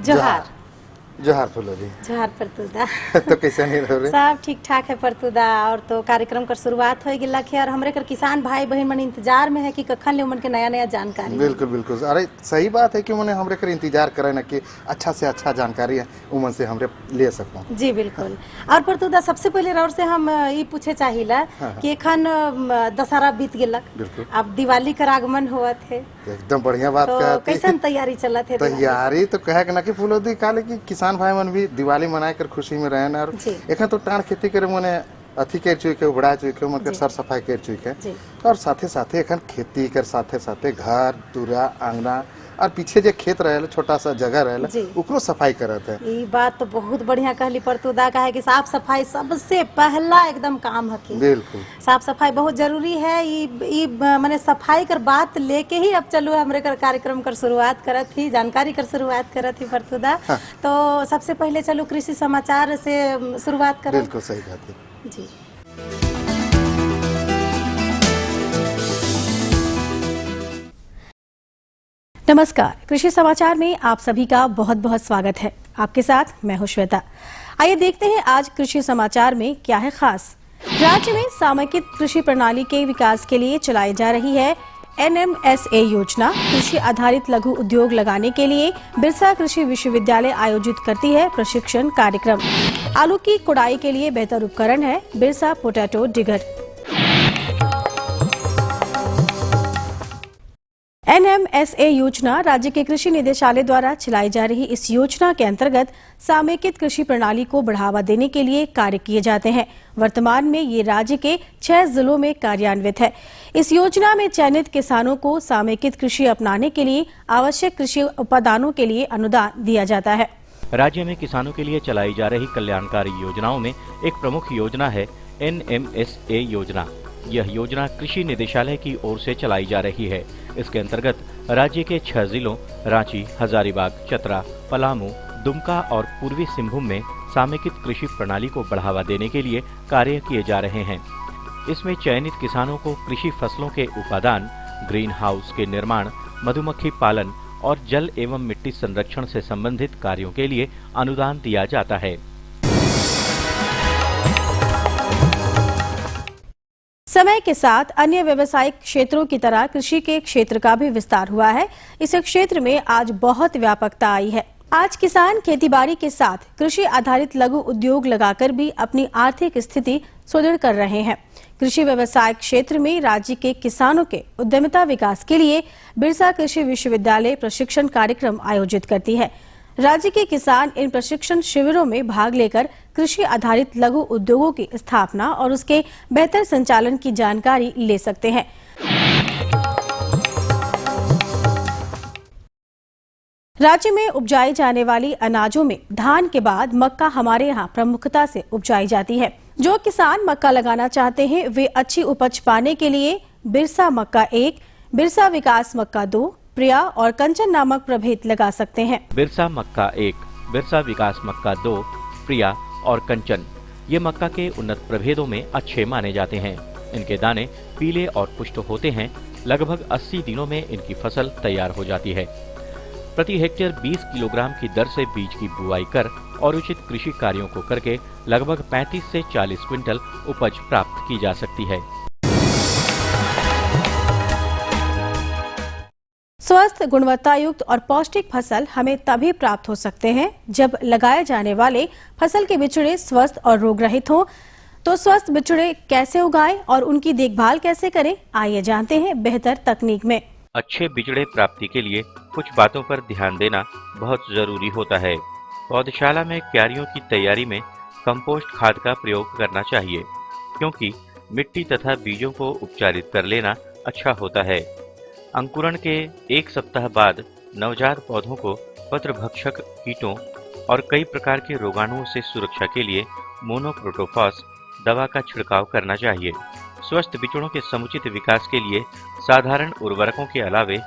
जोहार। जोहार फुलोदी। जोहार परतुदा। तो कैसे नहीं रह रहे? सब ठीक ठाक है परतुदा। और तो कार्यक्रम कर शुरुआत हो गिला है और हमरे कर किसान भाई बहन मन इंतजार में है कि कखन ले उमन के नया नया जानकारी। बिल्कुल बिल्कुल, अरे सही बात है कि उन्हें हमरे कर इंतजार करे ना कि अच्छा से अच्छा जानकारी है उमन से हमरे ले सकूं। जी बिल्कुल। और परतुदा सबसे पहले रौर से हम ये पूछे चाहिला कि एखन दशहरा बीत गेलक, अब दिवाली का आगमन हुआ थे, एकदम बढ़िया बात तो कहती। कैसन तैयारी चलत है? तैयारी तो कहे ना कि फुलोदी काले कि किसान भाई मन भी दिवाली मनाए कर खुशी में रहे और एखन तो टाण खेती करे मने अथी कर चुके उबड़ा चुके मतलब सर सफाई कर चुके और साथे साथे एखन खेती कर साथे साथे घर दूरा आंगना और पीछे जो खेत रहे छोटा सा जगह रहे उकरो सफाई करत है। ये बात तो बहुत बढ़िया कहली परतुदा का है कि साफ सफाई सबसे पहला एकदम काम है कि बिल्कुल साफ सफाई बहुत जरूरी है। ये माने सफाई कर बात लेके ही अब चलो हमरे कर कार्यक्रम कर शुरुआत करत ही जानकारी कर शुरुआत करत ही परतुदा। तो सबसे पहले चलो कृषि समाचार से शुरुआत करें। बिल्कुल सही कहती जी। नमस्कार, कृषि समाचार में आप सभी का बहुत बहुत स्वागत है। आपके साथ मैं हूं श्वेता। आइए देखते हैं आज कृषि समाचार में क्या है खास। राज्य में सामयिक कृषि प्रणाली के विकास के लिए चलाई जा रही है NMSA योजना। कृषि आधारित लघु उद्योग लगाने के लिए बिरसा कृषि विश्वविद्यालय आयोजित करती है प्रशिक्षण कार्यक्रम। आलू की कुड़ाई के लिए बेहतर उपकरण है बिरसा पोटैटो डिगर। NMSA योजना राज्य के कृषि निदेशालय द्वारा चलाई जा रही इस योजना के अंतर्गत सामयिक कृषि प्रणाली को बढ़ावा देने के लिए कार्य किए जाते हैं। वर्तमान में ये राज्य के 6 जिलों में कार्यान्वित है। इस योजना में चयनित किसानों को सामयिक कृषि अपनाने के लिए आवश्यक कृषि उपादानों के लिए अनुदान दिया जाता है। राज्य में किसानों के लिए चलाई जा रही कल्याणकारी योजनाओं में एक प्रमुख योजना है NMSA योजना। यह योजना कृषि निदेशालय की ओर से चलाई जा रही है। इसके अंतर्गत राज्य के 6 जिलों रांची, हजारीबाग, चतरा, पलामू, दुमका और पूर्वी सिंहभूम में सामयिक कृषि प्रणाली को बढ़ावा देने के लिए कार्य किए जा रहे हैं। इसमें चयनित किसानों को कृषि फसलों के उपादान, ग्रीन हाउस के निर्माण, मधुमक्खी पालन और जल एवं मिट्टी संरक्षण से संबंधित कार्यों के लिए अनुदान दिया जाता है। समय के साथ अन्य व्यावसायिक क्षेत्रों की तरह कृषि के क्षेत्र का भी विस्तार हुआ है। इस क्षेत्र में आज बहुत व्यापकता आई है। आज किसान खेतीबाड़ी के साथ कृषि आधारित लघु उद्योग लगाकर भी अपनी आर्थिक स्थिति सुदृढ़ कर रहे हैं। कृषि व्यवसाय क्षेत्र में राज्य के किसानों के उद्यमिता विकास के लिए बिरसा कृषि विश्वविद्यालय प्रशिक्षण कार्यक्रम आयोजित करती है। राज्य के किसान इन प्रशिक्षण शिविरों में भाग लेकर कृषि आधारित लघु उद्योगों की स्थापना और उसके बेहतर संचालन की जानकारी ले सकते हैं। राज्य में उपजाई जाने वाली अनाजों में धान के बाद मक्का हमारे यहाँ प्रमुखता से उपजाई जाती है। जो किसान मक्का लगाना चाहते हैं वे अच्छी उपज पाने के लिए बिरसा मक्का 1, बिरसा विकास मक्का 2, प्रिया और कंचन नामक प्रभेद लगा सकते हैं। बिरसा मक्का 1, बिरसा विकास मक्का 2, प्रिया और कंचन ये मक्का के उन्नत प्रभेदों में अच्छे माने जाते हैं। इनके दाने पीले और पुष्ट होते हैं। लगभग 80 दिनों में इनकी फसल तैयार हो जाती है। प्रति हेक्टेयर 20 किलोग्राम की दर से बीज की बुआई कर और उचित कृषि कार्यों को करके लगभग 35 से 40 क्विंटल उपज प्राप्त की जा सकती है। स्वस्थ, गुणवत्ता युक्त और पौष्टिक फसल हमें तभी प्राप्त हो सकते हैं जब लगाए जाने वाले फसल के बिचड़े स्वस्थ और रोग रहित हों। तो स्वस्थ बिचड़े कैसे उगाएं और उनकी देखभाल कैसे करें, आइए जानते हैं बेहतर तकनीक में। अच्छे बिचड़े प्राप्ति के लिए कुछ बातों पर ध्यान देना बहुत जरूरी होता है। पौधशाला में क्यारियों की तैयारी में कंपोस्ट खाद का प्रयोग करना चाहिए, क्योंकि मिट्टी तथा बीजों को उपचारित कर लेना अच्छा होता है। अंकुरण के 1 सप्ताह बाद नवजात पौधों को पत्रभक्षक कीटों और कई प्रकार के रोगाणुओं से सुरक्षा के लिए मोनोक्रोटोफॉस दवा का छिड़काव करना चाहिए। स्वस्थ बिचड़ों के समुचित विकास के लिए साधारण उर्वरकों के अलावे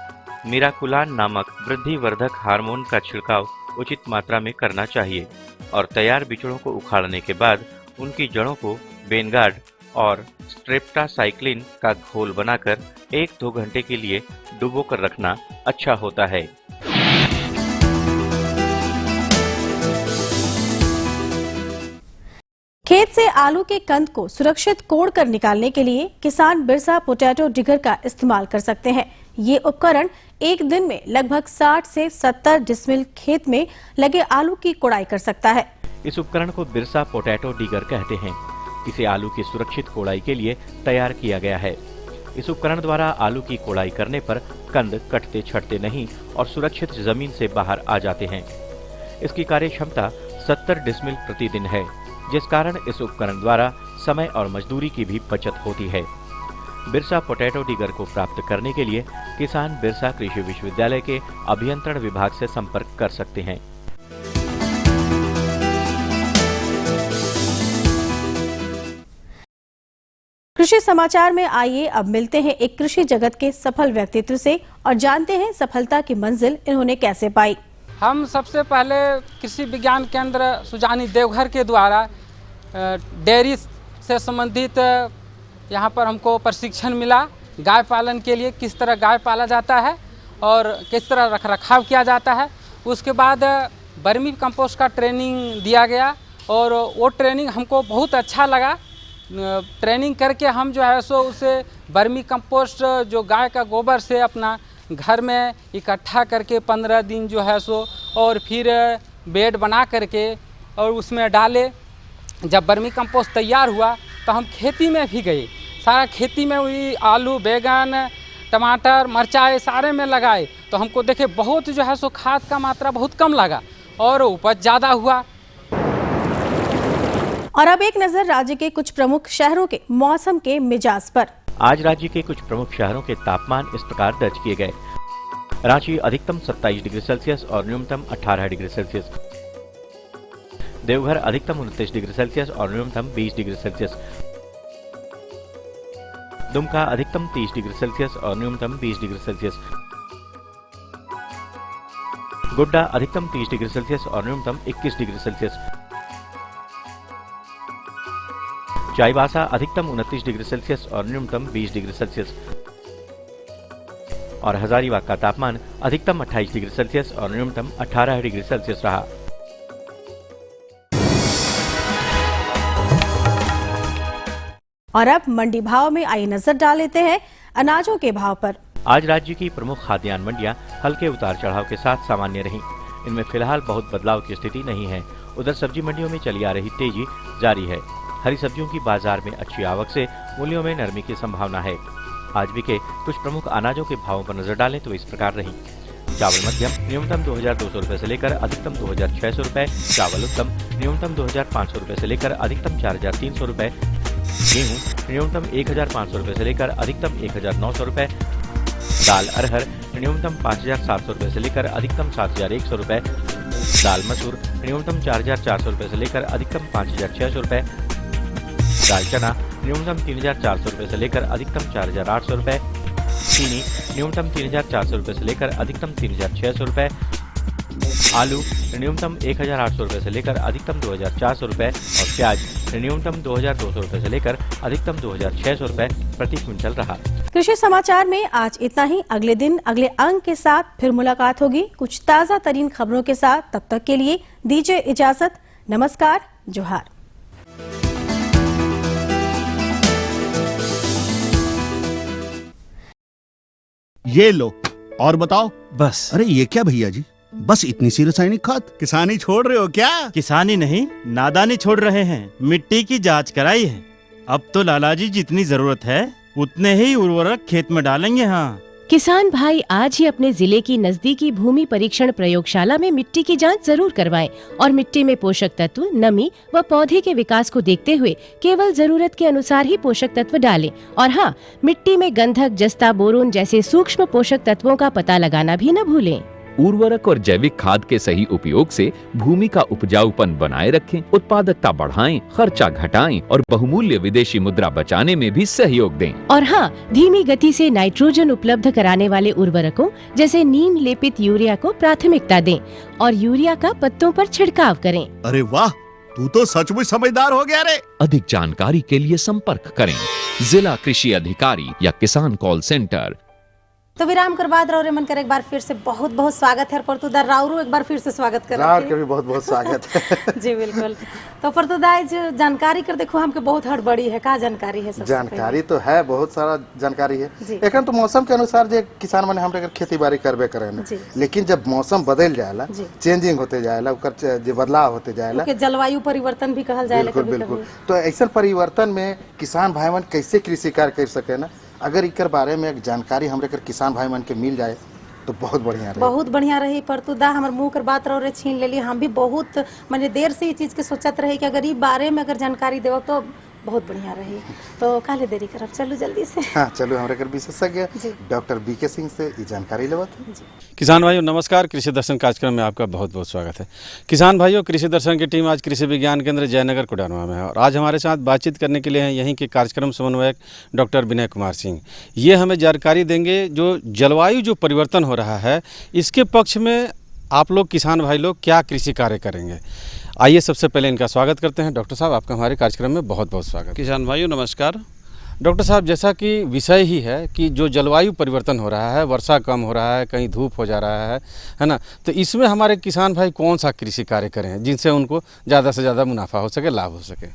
मिराकुलान नामक वृद्धिवर्धक हार्मोन का छिड़काव उचित मात्रा में करना चाहिए और तैयार बिचड़ों को उखाड़ने के बाद उनकी जड़ों को बेनगार्ड और स्ट्रेप्टासाइक्लिन का घोल बनाकर 1-2 घंटे के लिए डुबो कर रखना अच्छा होता है। आलू के कंद को सुरक्षित कोड़ कर निकालने के लिए किसान बिरसा पोटैटो डिगर का इस्तेमाल कर सकते हैं। ये उपकरण एक दिन में लगभग 60 से 70 डिसमिल खेत में लगे आलू की कोड़ाई कर सकता है। इस उपकरण को बिरसा पोटैटो डिगर कहते हैं। इसे आलू की सुरक्षित कोड़ाई के लिए तैयार किया गया है। इस उपकरण द्वारा आलू की कोड़ाई करने पर कंद कटते छटते नहीं और सुरक्षित जमीन से बाहर आ जाते हैं। इसकी कार्य क्षमता 70 डिसमिल प्रतिदिन है, जिस कारण इस उपकरण द्वारा समय और मजदूरी की भी बचत होती है। बिरसा पोटैटो डिगर को प्राप्त करने के लिए किसान बिरसा कृषि विश्वविद्यालय के अभियंत्रण विभाग से संपर्क कर सकते हैं। कृषि समाचार में आइए अब मिलते हैं एक कृषि जगत के सफल व्यक्तित्व से और जानते हैं सफलता की मंजिल इन्होंने कैसे पाई। हम सबसे पहले कृषि विज्ञान केंद्र सुजानी देवघर के द्वारा डेयरी से संबंधित यहाँ पर हमको प्रशिक्षण मिला। गाय पालन के लिए किस तरह गाय पाला जाता है और किस तरह रखरखाव किया जाता है। उसके बाद वर्मी कंपोस्ट का ट्रेनिंग दिया गया और वो ट्रेनिंग हमको बहुत अच्छा लगा। ट्रेनिंग करके हम जो है सो उसे वर्मी कंपोस्ट जो गाय का गोबर से अपना घर में इकट्ठा करके 15 दिन जो है सो और फिर बेड बना करके और उसमें डाले। जब वर्मी कंपोस्ट तैयार हुआ तो हम खेती में भी गए। सारा खेती में वही आलू, बैगन, टमाटर, मिर्चाई सारे में लगाए तो हमको देखे बहुत जो है सो खाद का मात्रा बहुत कम लगा और उपज ज़्यादा हुआ। और अब एक नजर राज्य के कुछ प्रमुख शहरों के मौसम के मिजाज पर। आज राज्य के कुछ प्रमुख शहरों के तापमान इस प्रकार दर्ज किए गए। रांची अधिकतम 27 डिग्री सेल्सियस और न्यूनतम 18 डिग्री सेल्सियस। देवघर अधिकतम 29 डिग्री सेल्सियस और न्यूनतम 20 डिग्री सेल्सियस। दुमका अधिकतम 30 डिग्री सेल्सियस और न्यूनतम 20 डिग्री सेल्सियस। गोड्डा अधिकतम 30 डिग्री सेल्सियस और न्यूनतम 21 डिग्री सेल्सियस। चाईबासा अधिकतम 29 डिग्री सेल्सियस और न्यूनतम 20 डिग्री सेल्सियस। और हजारीबाग का तापमान अधिकतम 28 डिग्री सेल्सियस और न्यूनतम 18 डिग्री सेल्सियस रहा। और अब मंडी भाव में आइए नजर डाल लेते हैं अनाजों के भाव पर। आज राज्य की प्रमुख खाद्यान्न मंडियां हल्के उतार चढ़ाव के साथ सामान्य रहीं। इनमें फिलहाल बहुत बदलाव की स्थिति नहीं है। उधर सब्जी मंडियों में चली आ रही तेजी जारी है। हरी सब्जियों की बाजार में अच्छी आवक से मूल्यों में नरमी की संभावना है। आज बिके कुछ प्रमुख अनाजों के भावों पर नजर डालें तो इस प्रकार रही। चावल मध्यम न्यूनतम 2200 रुपए से लेकर अधिकतम 2600 रुपए। चावल उत्तम न्यूनतम 2500 रुपए से लेकर अधिकतम 4300 रुपए। गेहूं न्यूनतम 1500 रुपए से लेकर अधिकतम 1900 रुपए। दाल अरहर न्यूनतम 5700 रुपए से लेकर अधिकतम 7100 रुपए। दाल मसूर न्यूनतम 4400 रुपए से लेकर अधिकतम 5600 रुपए। दाल चना न्यूनतम 3400 रुपए से लेकर अधिकतम 4800 रुपए। चीनी न्यूनतम 3400 रुपए से लेकर अधिकतम 3600 रुपए। आलू न्यूनतम 1800 रुपए से लेकर अधिकतम 2400 रुपए और प्याज न्यूनतम 2200 रुपए से लेकर अधिकतम 2600 रुपए प्रति क्विंटल रहा। कृषि समाचार में आज इतना ही। अगले दिन अगले अंक के साथ फिर मुलाकात होगी कुछ ताजा तरीन खबरों के साथ। तब तक के लिए दीजिए इजाजत। नमस्कार, जोहार। ये लो और बताओ। बस। अरे ये क्या भैया जी, बस इतनी सी रासायनिक खाद? किसानी छोड़ रहे हो क्या? किसानी नहीं, नादानी छोड़ रहे हैं। मिट्टी की जांच कराई है। अब तो लाला जी जितनी जरूरत है उतने ही उर्वरक खेत में डालेंगे। हाँ, किसान भाई आज ही अपने जिले की नजदीकी भूमि परीक्षण प्रयोगशाला में मिट्टी की जांच जरूर करवाएं और मिट्टी में पोषक तत्व, नमी व पौधे के विकास को देखते हुए केवल जरूरत के अनुसार ही पोषक तत्व डालें। और हाँ, मिट्टी में गंधक, जस्ता, बोरोन जैसे सूक्ष्म पोषक तत्वों का पता लगाना भी न भूलें। उर्वरक और जैविक खाद के सही उपयोग से भूमि का उपजाऊपन बनाए रखें, उत्पादकता बढ़ाएं, खर्चा घटाएं और बहुमूल्य विदेशी मुद्रा बचाने में भी सहयोग दें। और हाँ, धीमी गति से नाइट्रोजन उपलब्ध कराने वाले उर्वरकों जैसे नीम लेपित यूरिया को प्राथमिकता दें और यूरिया का पत्तों पर छिड़काव करें। अरे वाह, तू तो सचमुच समझदार हो गया रे। अधिक जानकारी के लिए संपर्क करें जिला कृषि अधिकारी या किसान कॉल सेंटर तो विराम कर बाद रौरे मन कर एक बार फिर से बहुत बहुत स्वागत है। परतुदा राउरू एक बार फिर से स्वागत कर राउर के भी बहुत बहुत स्वागत है। जी बिल्कुल। तो परतुदा जो जानकारी कर देखो हमके बहुत हड़बड़ी है, का जानकारी है? सबसे जानकारी तो है, बहुत सारा जानकारी है। एखन तो मौसम के अनुसार जो किसान मन हमरे खेती बाड़ी करबे करे ना, लेकिन जब मौसम बदल जाएला, चेंजिंग होते जाएला, ओकर जो बदलाव होते जाएला, जलवायु परिवर्तन भी कहल जाएला। बिल्कुल बिल्कुल। तो ऐसा परिवर्तन में किसान भाई मन कैसे कृषि कार्य कर सके ना, अगर इकर बारे में एक जानकारी हमरे कर किसान भाई मन के मिल जाए तो बहुत बढ़िया रही। बहुत बढ़िया रही। परतुदा हमर मुंह कर बात रहो रे छीन ले ली। हम भी बहुत माने देर से ये चीज के सोचत रहे कि अगर ई बारे में अगर जानकारी देव तो बहुत बढ़िया रही। तो काले देरी करब, चलो जल्दी से। हाँ चलो, हमारे कर विशेषज्ञ डॉक्टर बीके सिंह से ये जानकारी लेवत। किसान भाइयों नमस्कार, कृषि दर्शन कार्यक्रम में आपका बहुत बहुत स्वागत है। किसान भाइयों, कृषि दर्शन की टीम आज कृषि विज्ञान केंद्र जयनगर कोडरमा में है और आज हमारे साथ बातचीत करने के लिए हैं यहीं के कार्यक्रम समन्वयक डॉक्टर विनय कुमार सिंह। ये हमें जानकारी देंगे जो जलवायु जो परिवर्तन हो रहा है इसके पक्ष में आप लोग किसान भाई लोग क्या कृषि कार्य करेंगे। आइए सबसे पहले इनका स्वागत करते हैं। डॉक्टर साहब, आपका हमारे कार्यक्रम में बहुत बहुत स्वागत। किसान भाइयों नमस्कार। डॉक्टर साहब, जैसा कि विषय ही है कि जो जलवायु परिवर्तन हो रहा है, वर्षा कम हो रहा है, कहीं धूप हो जा रहा है ना, तो इसमें हमारे किसान भाई कौन सा कृषि कार्य करें जिनसे उनको ज़्यादा से ज़्यादा मुनाफा हो सके, लाभ हो सके।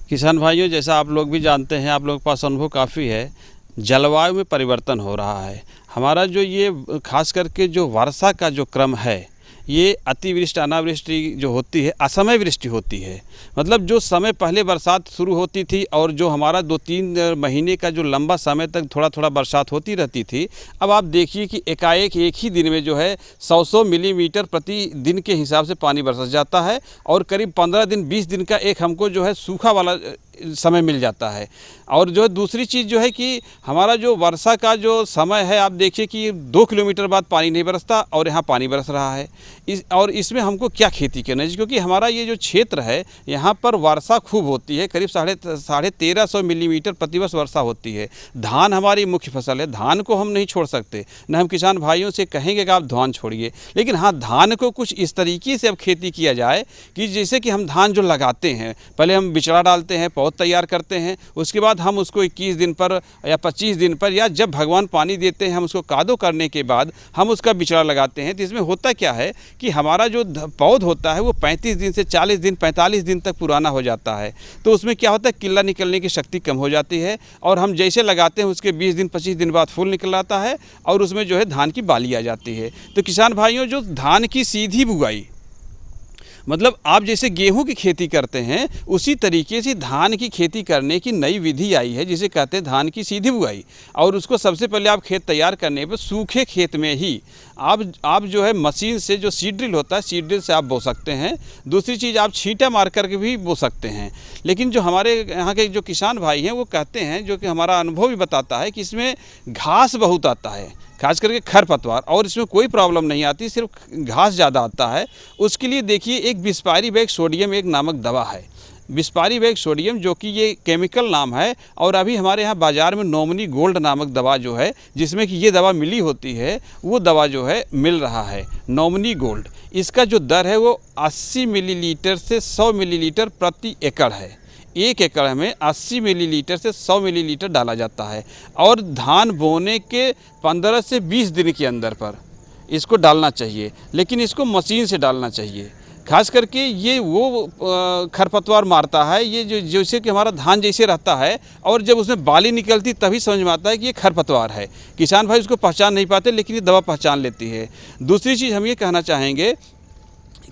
किसान भाइयों, जैसा आप लोग भी जानते हैं, आप लोगों के पास अनुभव काफ़ी है, जलवायु में परिवर्तन हो रहा है। हमारा जो ये खास करके जो वर्षा का जो क्रम है, ये अतिवृष्टि अनावृष्टि जो होती है, असमय वृष्टि होती है। मतलब जो समय पहले बरसात शुरू होती थी और जो हमारा 2-3 महीने का जो लंबा समय तक थोड़ा थोड़ा बरसात होती रहती थी, अब आप देखिए कि एकाएक एक ही दिन में जो है 100 मिलीमीटर प्रति दिन के हिसाब से पानी बरस जाता है और करीब 15 दिन 20 दिन का एक हमको जो है सूखा वाला समय मिल जाता है। और जो दूसरी चीज़ जो है कि हमारा जो वर्षा का जो समय है, आप देखिए कि 2 किलोमीटर बाद पानी नहीं बरसता और यहाँ पानी बरस रहा है। और इसमें हमको क्या खेती करना है, क्योंकि हमारा ये जो क्षेत्र है यहाँ पर वर्षा खूब होती है, करीब 1350 मिलीमीटर प्रतिवर्ष वर्षा होती है। धान हमारी मुख्य फसल है, धान को हम नहीं छोड़ सकते, न हम किसान भाइयों से कहेंगे कि आप धान छोड़िए, लेकिन हाँ धान को कुछ इस तरीके से अब खेती किया जाए कि जैसे कि हम धान जो लगाते हैं, पहले हम बिचड़ा डालते हैं, पौध तैयार करते हैं, उसके बाद हम उसको 21 दिन पर या 25 दिन पर या जब भगवान पानी देते हैं हम उसको कादो करने के बाद हम उसका बिचड़ा लगाते हैं। तो इसमें होता क्या है कि हमारा जो पौध होता है वो 35 दिन से 40 दिन 45 दिन तक पुराना हो जाता है। तो उसमें क्या होता है, किल्ला निकलने की शक्ति कम हो जाती है और हम जैसे लगाते हैं उसके 20 दिन 25 दिन बाद फूल निकल आता है और उसमें जो है धान की बाली आ जाती है। तो किसान भाइयों, जो धान की सीधी बुआई, मतलब आप जैसे गेहूं की खेती करते हैं उसी तरीके से धान की खेती करने की नई विधि आई है जिसे कहते हैं धान की सीधी बुआई। और उसको सबसे पहले आप खेत तैयार करने पर सूखे खेत में ही आप जो है मशीन से, जो सीड ड्रिल होता है, सीड ड्रिल से आप बो सकते हैं। दूसरी चीज़, आप छींटा मार करके भी बो सकते हैं। लेकिन जो हमारे यहाँ के जो किसान भाई हैं वो कहते हैं, जो कि हमारा अनुभव भी बताता है कि इसमें घास बहुत आता है, खास करके खरपतवार, और इसमें कोई प्रॉब्लम नहीं आती, सिर्फ घास ज़्यादा आता है। उसके लिए देखिए एक बिस्पारी बैग सोडियम एक नामक दवा है, बिस्पारी बैग सोडियम, जो कि ये केमिकल नाम है। और अभी हमारे यहाँ बाज़ार में नॉमिनी गोल्ड नामक दवा जो है, जिसमें कि ये दवा मिली होती है, वो दवा जो है मिल रहा है नॉमिनी गोल्ड। इसका जो दर है वो 80 मिलीलीटर से 100 मिलीलीटर प्रति एकड़ है। 1 एकड़ में 80 मिलीलीटर से 100 मिलीलीटर डाला जाता है और धान बोने के 15 से 20 दिन के अंदर पर इसको डालना चाहिए, लेकिन इसको मशीन से डालना चाहिए। खास करके ये वो खरपतवार मारता है, ये जो जैसे कि हमारा धान जैसे रहता है और जब उसमें बाली निकलती तभी समझ में आता है कि ये खरपतवार है। किसान भाई उसको पहचान नहीं पाते, लेकिन ये दवा पहचान लेती है। दूसरी चीज़ हम ये कहना चाहेंगे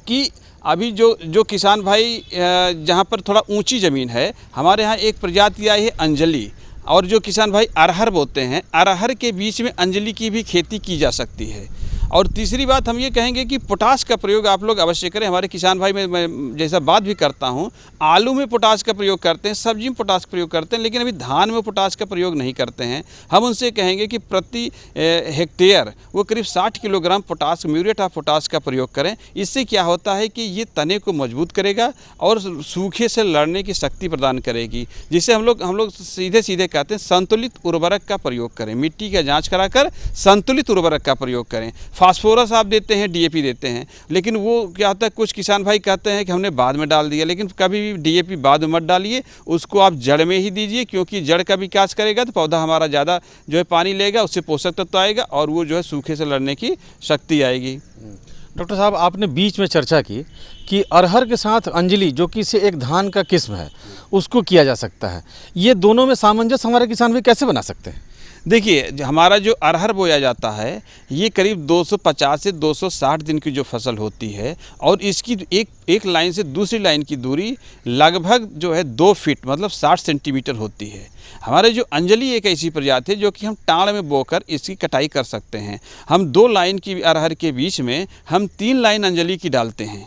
कि अभी जो किसान भाई जहाँ पर थोड़ा ऊंची ज़मीन है, हमारे यहाँ एक प्रजाति आई है अंजलि, और जो किसान भाई अरहर बोते हैं, अरहर के बीच में अंजलि की भी खेती की जा सकती है। और तीसरी बात हम ये कहेंगे कि पोटाश का प्रयोग आप लोग अवश्य करें। हमारे किसान भाई मैं जैसा बात भी करता हूँ, आलू में पोटाश का प्रयोग करते हैं, सब्जी में पोटाश का प्रयोग करते हैं, लेकिन अभी धान में पोटाश का प्रयोग नहीं करते हैं। हम उनसे कहेंगे कि प्रति हेक्टेयर वो करीब 60 kilogram potash, muriate of potash का प्रयोग करें। इससे क्या होता है कि ये तने को मजबूत करेगा और सूखे से लड़ने की शक्ति प्रदान करेगी, जिससे हम लोग सीधे सीधे कहते हैं संतुलित उर्वरक का प्रयोग करें। मिट्टी का जाँच कराकर संतुलित उर्वरक का प्रयोग करें। फास्फोरस आप देते हैं, डीएपी देते हैं, लेकिन वो क्या होता है, कुछ किसान भाई कहते हैं कि हमने बाद में डाल दिया, लेकिन कभी भी डीएपी बाद में मत डालिए, उसको आप जड़ में ही दीजिए, क्योंकि जड़ का विकास करेगा तो पौधा हमारा ज़्यादा जो है पानी लेगा, उससे पोषक तत्व आएगा और वो जो है सूखे से लड़ने की शक्ति आएगी। डॉक्टर साहब, आपने बीच में चर्चा की कि अरहर के साथ अंजलि, जो कि से एक धान का किस्म है, उसको किया जा सकता है। ये दोनों में सामंजस्य हमारे किसान भी कैसे बना सकते हैं? देखिए, हमारा जो अरहर बोया जाता है ये करीब 250 से 260 दिन की जो फसल होती है, और इसकी एक लाइन से दूसरी लाइन की दूरी लगभग जो है 2 फीट मतलब 60 सेंटीमीटर होती है। हमारे जो अंजलि एक ऐसी प्रजाति है जो कि हम टाड़ में बोकर इसकी कटाई कर सकते हैं। हम 2 लाइन की अरहर के बीच में हम 3 लाइन अंजलि की डालते हैं,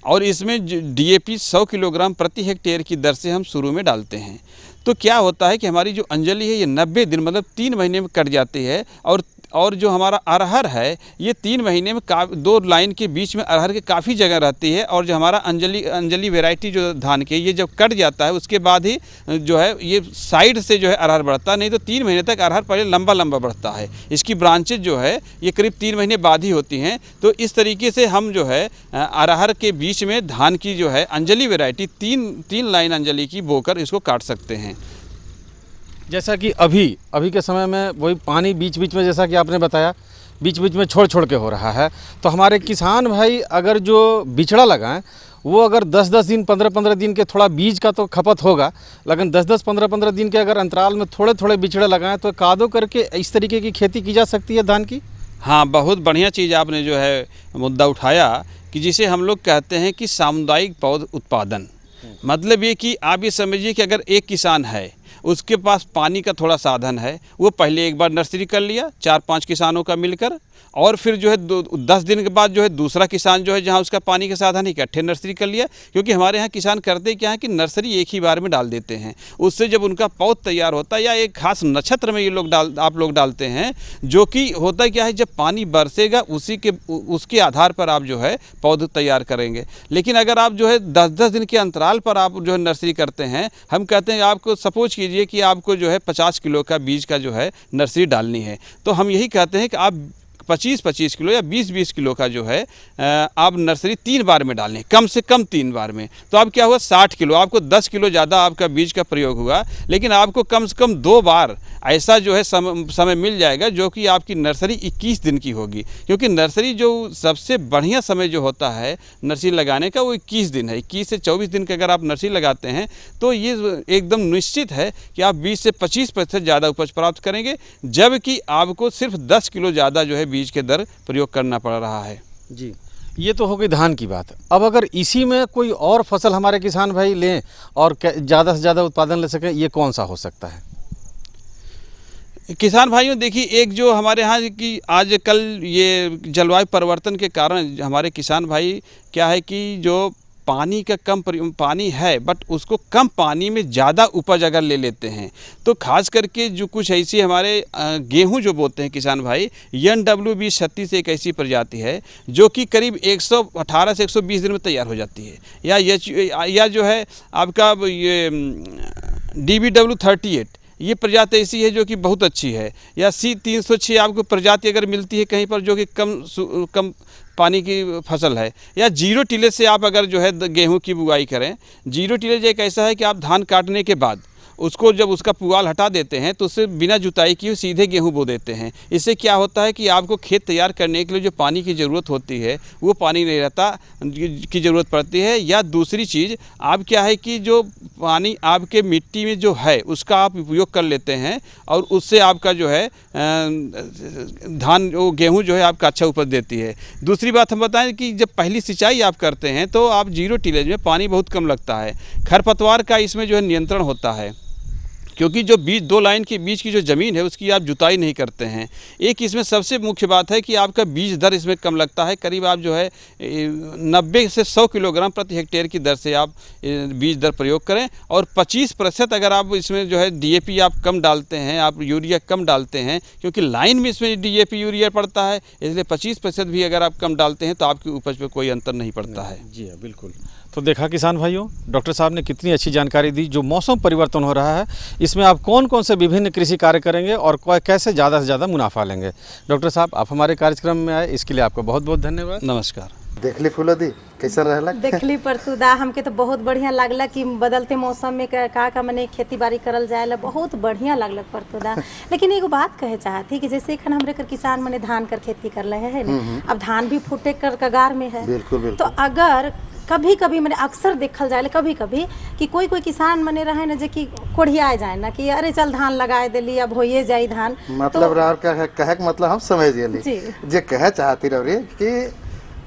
और इसमें डीएपी 100 किलोग्राम प्रति हेक्टेयर की दर से हम शुरू में डालते हैं। तो क्या होता है कि हमारी जो अंजलि है ये 90 दिन मतलब 3 महीने में कट जाती है, और जो हमारा अरहर है ये 3 महीने में 2 लाइन के बीच में अरहर के काफ़ी जगह रहती है। और जो हमारा अंजलि वैरायटी जो धान के ये जब कट जाता है उसके बाद ही जो है ये साइड से जो है अरहर बढ़ता है, नहीं तो 3 महीने तक अरहर पहले लंबा लंबा बढ़ता है। इसकी ब्रांचेज जो है ये करीब 3 महीने बाद ही होती हैं। तो इस तरीके से हम जो है अरहर के बीच में धान की जो है अंजलि वैरायटी 3 लाइन अंजलि की बोकर इसको काट सकते हैं। जैसा कि अभी के समय में वही पानी बीच बीच में, जैसा कि आपने बताया, बीच बीच में छोड़ के हो रहा है, तो हमारे किसान भाई अगर जो बिचड़ा लगाएं वो अगर 10-10 दिन 15-15 दिन के, थोड़ा बीज का तो खपत होगा, लेकिन 10-10 15-15 दिन के अगर अंतराल में थोड़े बिचड़े लगाएं तो कादो करके इस तरीके की खेती की जा सकती है धान की। हाँ, बहुत बढ़िया चीज़ आपने जो है मुद्दा उठाया कि जिसे हम लोग कहते हैं कि सामुदायिक पौध उत्पादन। मतलब ये कि आप ये समझिए कि अगर एक किसान है, उसके पास पानी का थोड़ा साधन है, वो पहले एक बार नर्सरी कर लिया 4-5 किसानों का मिलकर, और फिर जो है 10 दिन के बाद जो है दूसरा किसान जो है जहाँ उसका पानी का साधन है इकट्ठे नर्सरी कर लिया। क्योंकि हमारे यहाँ किसान करते क्या है कि नर्सरी एक ही बार में डाल देते हैं, उससे जब उनका पौध तैयार होता है या एक खास नक्षत्र में ये लोग आप लोग डालते हैं, जो कि होता क्या है जब पानी बरसेगा उसके आधार पर आप जो है पौध तैयार करेंगे। लेकिन अगर आप जो है 10-10 दिन के अंतराल पर आप जो है नर्सरी करते हैं, हम कहते हैं आपको सपोज कीजिए कि आपको जो है 50 किलो का बीज का जो है नर्सरी डालनी है, तो हम यही कहते हैं कि आप 25-25 किलो या 20-20 किलो का जो है आप नर्सरी 3 बार में डालें, कम से कम 3 बार में। तो अब क्या हुआ 60 किलो, आपको 10 किलो ज़्यादा आपका बीज का प्रयोग हुआ, लेकिन आपको कम से कम 2 बार ऐसा जो है समय मिल जाएगा जो कि आपकी नर्सरी 21 दिन की होगी। क्योंकि नर्सरी जो सबसे बढ़िया समय जो होता है नर्सरी लगाने का वो 21 दिन है। 21 से 24 दिन का अगर आप नर्सरी लगाते हैं तो ये एकदम निश्चित है कि आप 20 से 25% ज़्यादा उपज प्राप्त करेंगे, जबकि आपको सिर्फ 10 किलो ज़्यादा जो है बीज के दर प्रयोग करना पड़ रहा है। जी, ये तो हो गई धान की बात। अब अगर इसी में कोई और फसल हमारे किसान भाई लें और ज़्यादा से ज़्यादा उत्पादन ले सकें, ये कौन सा हो सकता है? किसान भाइयों, देखिए, एक जो हमारे यहाँ की आजकल ये जलवायु परिवर्तन के कारण हमारे किसान भाई क्या है कि जो पानी का कम पानी है बट उसको कम पानी में ज़्यादा उपज अगर ले लेते हैं, तो खास करके जो कुछ ऐसी हमारे गेहूं जो बोते हैं किसान भाई, NW2036 एक ऐसी प्रजाति है जो कि करीब 118 से 120 दिन में तैयार हो जाती है। या जो है आपका ये DBW38 ये प्रजाति ऐसी है जो कि बहुत अच्छी है। या C306 आपको प्रजाति अगर मिलती है कहीं पर जो कि कम पानी की फसल है। या 0 टिलेज से आप अगर जो है गेहूं की बुआई करें, 0 टिलेज एक ऐसा है कि आप धान काटने के बाद उसको जब उसका पुआल हटा देते हैं तो उससे बिना जुताई किए सीधे गेहूं बो देते हैं। इससे क्या होता है कि आपको खेत तैयार करने के लिए जो पानी की ज़रूरत होती है वो पानी नहीं रहता की ज़रूरत पड़ती है। या दूसरी चीज़ आप क्या है कि जो पानी आपके मिट्टी में जो है उसका आप उपयोग कर लेते हैं और उससे आपका जो है धान वो गेहूँ जो है आपका अच्छा उपज देती है। दूसरी बात हम बताएं कि जब पहली सिंचाई आप करते हैं तो आप 0 टिलेज में पानी बहुत कम लगता है। खरपतवार का इसमें जो है नियंत्रण होता है, क्योंकि जो 2 लाइन के बीच की जो ज़मीन है उसकी आप जुताई नहीं करते हैं। एक इसमें सबसे मुख्य बात है कि आपका बीज दर इसमें कम लगता है। करीब आप जो है 90 से 100 किलोग्राम प्रति हेक्टेयर की दर से आप बीज दर प्रयोग करें। और 25% अगर आप इसमें जो है DAP आप कम डालते हैं, आप यूरिया कम डालते हैं, क्योंकि लाइन में इसमें DAP यूरिया पड़ता है, इसलिए 25% भी अगर आप कम डालते हैं तो आपकी उपज पर कोई अंतर नहीं पड़ता है। जी हाँ, बिल्कुल। तो देखा किसान भाइयों, डॉक्टर साहब ने कितनी अच्छी जानकारी दी। जो मौसम परिवर्तन हो रहा है, इसमें आप कौन कौन से विभिन्न कृषि कार्य करेंगे और कैसे ज़्यादा से ज़्यादा मुनाफा लेंगे। डॉक्टर साहब, आप हमारे कार्यक्रम में आए, इसके लिए आपका बहुत बहुत धन्यवाद। नमस्कार। देखली फूलोदी कैसा रहला? देखली परतुदा हमके तो बहुत बढ़िया लागला कि बदलते मौसम में का मने खेती बाड़ी करल जाएला, बहुत बढ़िया लागलक परतुदा। लेकिन एगो बात कहे चाहती कि जैसे एखन हमरे कर किसान मने धान कर खेती कर रहे हैं ना, अब धान भी फूटे कर कगार में है। बिल्कुल। तो अगर कभी कभी मैंने अक्सर देखल जाए कभी कभी कि कोई किसान मने रहे ना, जे कि कोढ़िया जाए ना कि अरे चल धान लगाए दिली, अब होइए जाई धान। मतलब कहे के मतलब हम समझ गेली जे कहे चाहती रही कि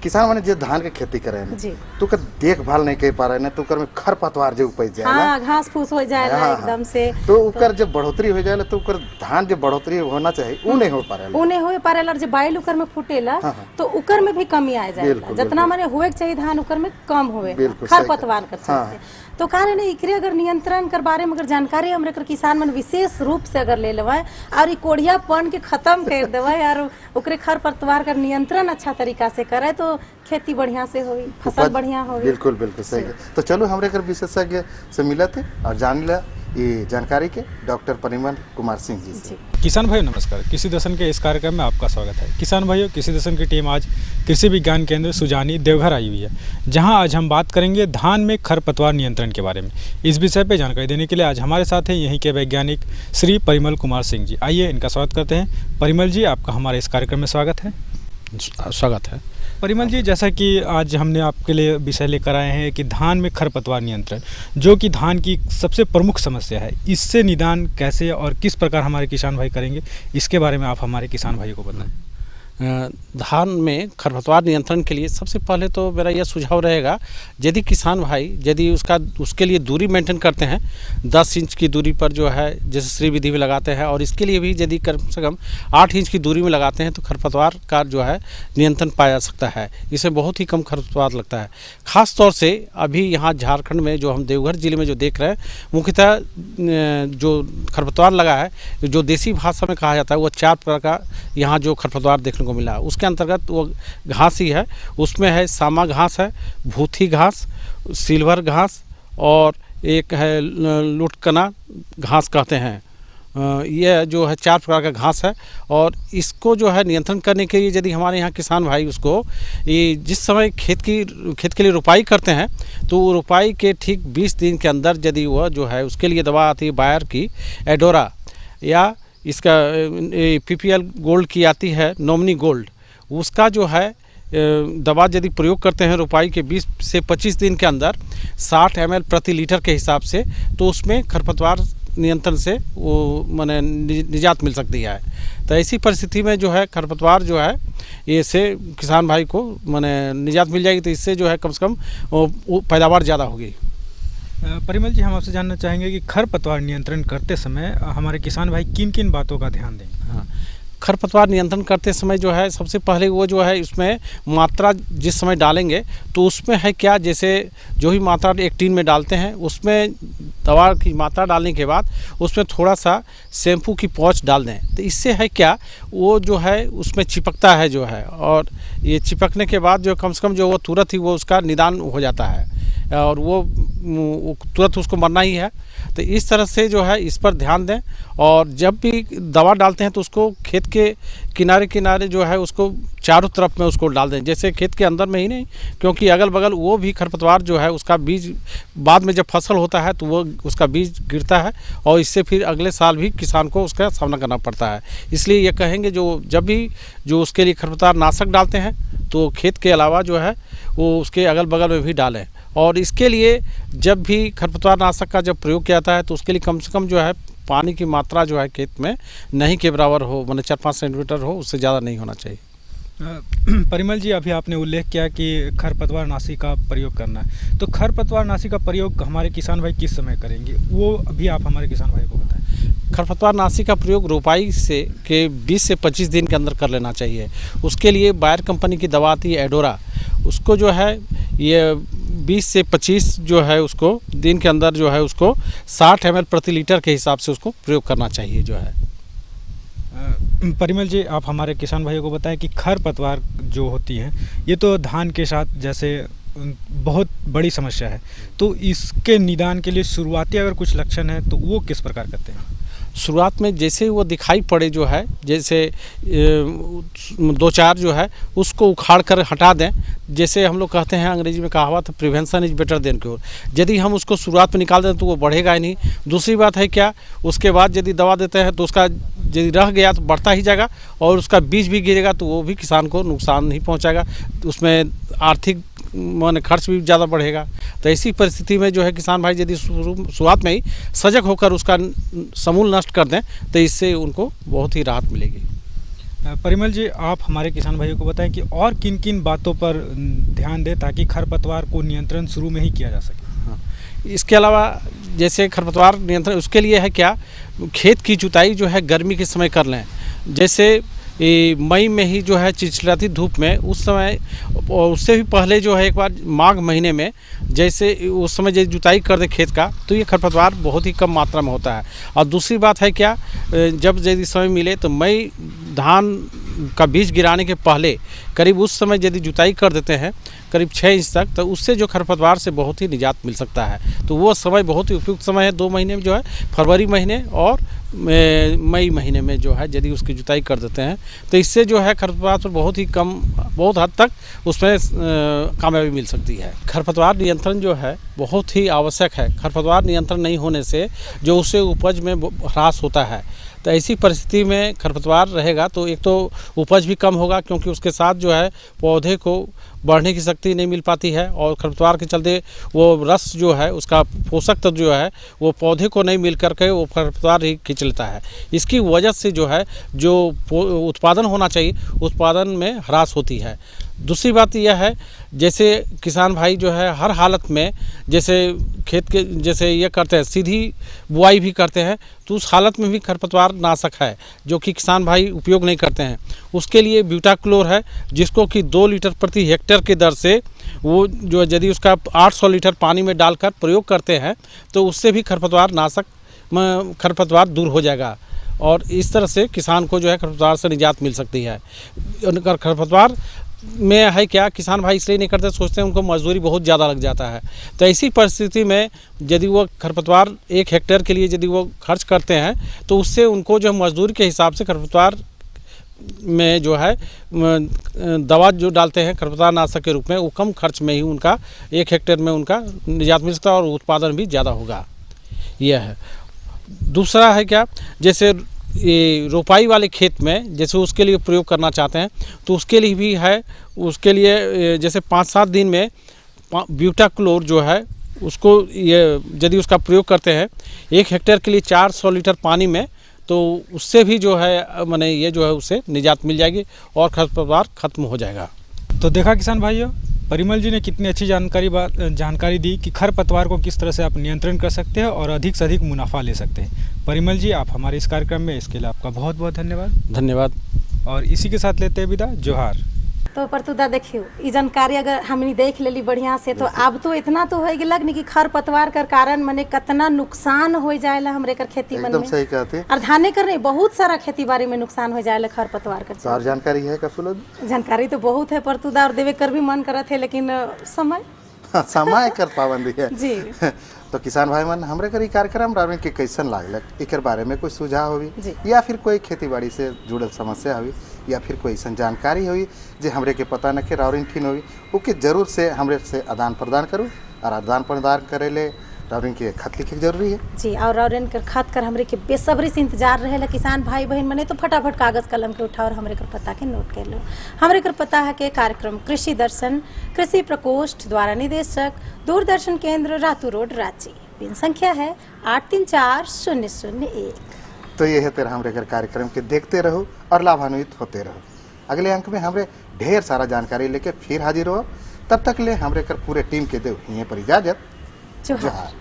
किसान माने जो धान के खेती करे ना, तो कर देखभाल नहीं कर पा रहे ना, तो कर में खरपतवार जो उपज जाएगा, हाँ, घास फूस हो जाएगा एकदम से, तो उकर जब बढ़ोतरी हो जाएगा तो उकर धान जो बढ़ोतरी होना चाहिए वो नहीं हो पा रहा है। वो नहीं हो पा रहा, जब बाइल उकर में फूटेला तो उकर में भी कमी आ जाएगा। जितना माने हुए चाहिए धान उकर में कम होवे, खरपतवार कर चलते। तो कारण एकरे अगर नियंत्रण कर बारे में अगर जानकारी हमरे कर किसान मन विशेष रूप से अगर ले लेवे और ई कोढ़ियापन के खत्म कर देवे और ओकरे खरपतवार का नियंत्रण अच्छा तरीका से करे, तो खेती बढ़िया से होई, फसल बढ़िया होई। बिल्कुल सही है। तो चलो हमरे कर विशेषज्ञ से मिला थे और जान लिया ये जानकारी के डॉक्टर परिमल कुमार सिंह जी से। किसान भाइयों नमस्कार, कृषि दर्शन के इस कार्यक्रम में आपका स्वागत है। किसान भाइयों, कृषि दर्शन की टीम आज कृषि विज्ञान केंद्र सुजानी देवघर आई हुई है, जहां आज हम बात करेंगे धान में खरपतवार नियंत्रण के बारे में। इस विषय पे जानकारी देने के लिए आज हमारे साथ हैं यहीं के वैज्ञानिक श्री परिमल कुमार सिंह जी। आइए इनका स्वागत करते हैं। परिमल जी, आपका हमारे इस कार्यक्रम में स्वागत है। स्वागत है। परिमल जी, जैसा कि आज हमने आपके लिए विषय लेकर आए हैं कि धान में खरपतवार नियंत्रण, जो कि धान की सबसे प्रमुख समस्या है, इससे निदान कैसे और किस प्रकार हमारे किसान भाई करेंगे, इसके बारे में आप हमारे किसान भाइयों को बताएं। धान में खरपतवार नियंत्रण के लिए सबसे पहले तो मेरा यह सुझाव रहेगा, यदि किसान भाई यदि उसके लिए दूरी मेंटेन करते हैं 10 इंच की दूरी पर जो है, जैसे श्री विधि में लगाते हैं, और इसके लिए भी यदि कम से कम 8 इंच की दूरी में लगाते हैं तो खरपतवार का जो है नियंत्रण पाया जा सकता है। इससे बहुत ही कम खरपतवार लगता है। ख़ास तौर से अभी यहाँ झारखंड में जो हम देवघर जिले में जो देख रहे हैं, मुख्यतः जो खरपतवार लगा है, जो देसी भाषा में कहा जाता है, वो 4 प्रकार का यहाँ जो खरपतवार देखने को मिला। उसके अंतर्गत वो घास ही है, उसमें है सामा घास है, भूथी घास, सिल्वर घास और एक है लुटकना घास कहते हैं। यह जो है 4 प्रकार का घास है, और इसको जो है नियंत्रण करने के लिए यदि हमारे यहाँ किसान भाई उसको ये जिस समय खेत के लिए रुपाई करते हैं, तो रुपाई के ठीक 20 दिन के अंदर यदि वह जो है उसके लिए दवा आती है बायर की, एडोरा, या इसका PPL गोल्ड की आती है, नॉमिनी गोल्ड, उसका जो है दवा यदि प्रयोग करते हैं रुपाई के 20 से 25 दिन के अंदर 60 ml प्रति लीटर के हिसाब से, तो उसमें खरपतवार नियंत्रण से वो माने निजात मिल सकती है। तो ऐसी परिस्थिति में जो है खरपतवार जो है इससे किसान भाई को माने निजात मिल जाएगी, तो इससे जो है कम से कम पैदावार ज़्यादा होगी। परिमल जी, हम आपसे जानना चाहेंगे कि खरपतवार नियंत्रण करते समय हमारे किसान भाई किन किन बातों का ध्यान देंगे। हाँ, खरपतवार नियंत्रण करते समय जो है सबसे पहले वो जो है इसमें मात्रा जिस समय डालेंगे तो उसमें है क्या, जैसे जो ही मात्रा एक टीन में डालते हैं उसमें दवा की मात्रा डालने के बाद उसमें थोड़ा सा शैम्पू की पाउच डाल दें, तो इससे है क्या, वो जो है उसमें चिपकता है जो है, और ये चिपकने के बाद जो कम से कम जो वो तुरंत ही वो उसका निदान हो जाता है और वो तुरंत उसको मरना ही है। तो इस तरह से जो है इस पर ध्यान दें, और जब भी दवा डालते हैं तो उसको खेत के किनारे किनारे जो है उसको चारों तरफ में उसको डाल दें, जैसे खेत के अंदर में ही नहीं, क्योंकि अगल बगल वो भी खरपतवार जो है उसका बीज बाद में जब फसल होता है तो वो उसका बीज गिरता है, और इससे फिर अगले साल भी किसान को उसका सामना करना पड़ता है। इसलिए ये कहेंगे जो जब भी जो उसके लिए खरपतवार नाशक डालते हैं तो खेत के अलावा जो है वो उसके अगल बगल में भी डालें, और इसके लिए जब भी खरपतवार नाशक का जब प्रयोग किया जाता है तो उसके लिए कम से कम जो है पानी की मात्रा जो है खेत में नहीं के बराबर हो, माने 4-5 सेंटीमीटर हो, उससे ज़्यादा नहीं होना चाहिए। परिमल जी, अभी आपने उल्लेख किया कि खरपतवार नाशी का प्रयोग करना है, तो खरपतवार नाशी का प्रयोग हमारे किसान भाई किस समय करेंगे, वो अभी आप हमारे किसान भाई को बताएं। खरपतवार नाशी का प्रयोग रोपाई से के 20 से 25 दिन के अंदर कर लेना चाहिए। उसके लिए बायर कंपनी की दवा आती है एडोरा, उसको जो है ये 20 से 25 जो है उसको दिन के अंदर जो है उसको 60 ml प्रति लीटर के हिसाब से उसको प्रयोग करना चाहिए जो है। परिमल जी, आप हमारे किसान भाइयों को बताएं कि खरपतवार जो होती हैं ये तो धान के साथ जैसे बहुत बड़ी समस्या है। तो इसके निदान के लिए शुरुआती अगर कुछ लक्षण है तो वो किस प्रकार करते हैं? शुरुआत में जैसे वो दिखाई पड़े जो है, जैसे 2-4 जो है उसको उखाड़ कर हटा दें। जैसे हम लोग कहते हैं अंग्रेजी में कहावत है, prevention is better than cure. यदि हम उसको शुरुआत में निकाल दें तो वो बढ़ेगा ही नहीं। दूसरी बात है क्या, उसके बाद यदि दवा देते हैं तो उसका यदि रह गया तो बढ़ता ही जाएगा और उसका बीज भी गिरेगा तो वो भी किसान को नुकसान नहीं पहुंचाएगा, उसमें आर्थिक माने खर्च भी ज़्यादा बढ़ेगा। तो ऐसी परिस्थिति में जो है किसान भाई यदि शुरुआत में ही सजग होकर उसका समूल नष्ट कर दें तो इससे उनको बहुत ही राहत मिलेगी। परिमल जी, आप हमारे किसान भाइयों को बताएं कि और किन किन बातों पर ध्यान दें ताकि खरपतवार को नियंत्रण शुरू में ही किया जा सके? हाँ, इसके अलावा जैसे खरपतवार नियंत्रण उसके लिए है क्या, खेत की जुताई जो है गर्मी के समय कर लें। जैसे मई में ही जो है चिलचिलाती धूप में उस समय, और उससे भी पहले जो है एक बार माघ महीने में जैसे उस समय जैसे जुताई कर दे खेत का तो ये खरपतवार बहुत ही कम मात्रा में होता है। और दूसरी बात है क्या, जब यदि समय मिले तो मई धान का बीज गिराने के पहले करीब उस समय यदि जुताई कर देते हैं करीब 6 इंच तक, तो उससे जो खरपतवार से बहुत ही निजात मिल सकता है। तो वो समय बहुत ही उपयुक्त समय है 2 महीने में जो है, फरवरी महीने और मई महीने में जो है यदि उसकी जुताई कर देते हैं तो इससे जो है खरपतवार पर बहुत ही कम, बहुत हद तक उसमें कामयाबी मिल सकती है। खरपतवार नियंत्रण जो है बहुत ही आवश्यक है। खरपतवार नियंत्रण नहीं होने से जो उससे उपज में ह्रास होता है, तो ऐसी परिस्थिति में खरपतवार रहेगा तो एक तो उपज भी कम होगा, क्योंकि उसके साथ जो है पौधे को बढ़ने की शक्ति नहीं मिल पाती है और खरपतवार के चलते वो रस जो है उसका पोषक तत्व जो है वो पौधे को नहीं मिल करके वो खरपतवार ही खींच लेता है। इसकी वजह से जो है जो उत्पादन होना चाहिए उत्पादन में ह्रास होती है। दूसरी बात यह है, जैसे किसान भाई जो है हर हालत में जैसे खेत के जैसे ये करते हैं सीधी बुआई भी करते हैं, तो उस हालत में भी खरपतवार नाशक है जो कि किसान भाई उपयोग नहीं करते हैं। उसके लिए ब्यूटाक्लोर है, जिसको कि 2 लीटर प्रति हेक्टेयर के दर से वो जो यदि उसका 800 लीटर पानी में डालकर प्रयोग करते हैं तो उससे भी खरपतवार दूर हो जाएगा और इस तरह से किसान को जो है खरपतवार से निजात मिल सकती है। खरपतवार में है क्या, किसान भाई इसलिए नहीं करते, सोचते हैं उनको मजदूरी बहुत ज़्यादा लग जाता है। तो ऐसी परिस्थिति में यदि वो खरपतवार 1 हेक्टेयर के लिए यदि वो खर्च करते हैं तो उससे उनको जो मजदूरी के हिसाब से खरपतवार में जो है दवा जो डालते हैं खरपतवार नाशक के रूप में, वो कम खर्च में ही उनका 1 हेक्टेयर में उनका निजात मिल सकता है और उत्पादन भी ज़्यादा होगा। यह है। दूसरा है क्या, जैसे ये रोपाई वाले खेत में जैसे उसके लिए प्रयोग करना चाहते हैं तो उसके लिए भी है, उसके लिए जैसे 5-7 दिन में ब्यूटाक्लोर जो है उसको ये यदि उसका प्रयोग करते हैं 1 हेक्टेयर के लिए 400 लीटर पानी में, तो उससे भी जो है माने ये जो है उससे निजात मिल जाएगी और खरपतवार खत्म हो जाएगा। तो देखा किसान भाइयों, परिमल जी ने कितनी अच्छी जानकारी दी कि खरपतवार को किस तरह से आप नियंत्रण कर सकते हैं और अधिक से अधिक मुनाफा ले सकते हैं। परिमल जी, आप हमारे इस कार्यक्रम में इसके लिए आपका बहुत बहुत धन्यवाद। धन्यवाद। और इसी के साथ लेते हैं विदा। जोहार। तो परतुदा देखियो ये जानकारी अगर हमने देख लेली बढ़िया से तो अब तो इतना तो हो गया कि खरपतवार कर कारण मने कितना नुकसान हो जाएला हमरे कर खेती मन में। एकदम सही कहते हैं। और धाने करने बहुत सारा खेती बाड़ी में नुकसान हो जाएला खरपतवार कर। और जानकारी है का फुलो? जानकारी तो बहुत है परतुदा और देवे कर भी मन करत है, लेकिन समय कर पाबंदी है जी। तो किसान भाई मन हमरे कर कार्यक्रम रावण के कैसन लागलक एकर बारे में कोई सुझाव होगी या फिर कोई खेती बाड़ी से जुड़ल समस्या होगी या फिर कोई ऐसा जानकारी होगी जो हमरे के पता न के रावण ठीक होगी, ओके जरूर से हमरे से आदान प्रदान करूँ। और आदान प्रदान करे ले रावण के खत लिखे जरूरी है जी। और रावण कर खत कर हमरे के बेसब्री से इंतजार रहेला किसान भाई बहन मने, तो फटाफट कागज कलम के उठाओ और हमरे कर पता के नोट कर लो। हमरे कर पता है के कार्यक्रम कृषि दर्शन कृषि प्रकोष्ठ द्वारा निदेशक दूरदर्शन केंद्र रातू रोड रांची। पिन संख्या है 834001। तो ये है तेरा हमरे घर कार्यक्रम के देखते रहो और लाभान्वित होते रहो। अगले अंक में हमरे ढेर सारा जानकारी लेके फिर हाजिर हो। तब तक ले हमरे कर पूरे टीम के दे पर इजाजत। जोहार।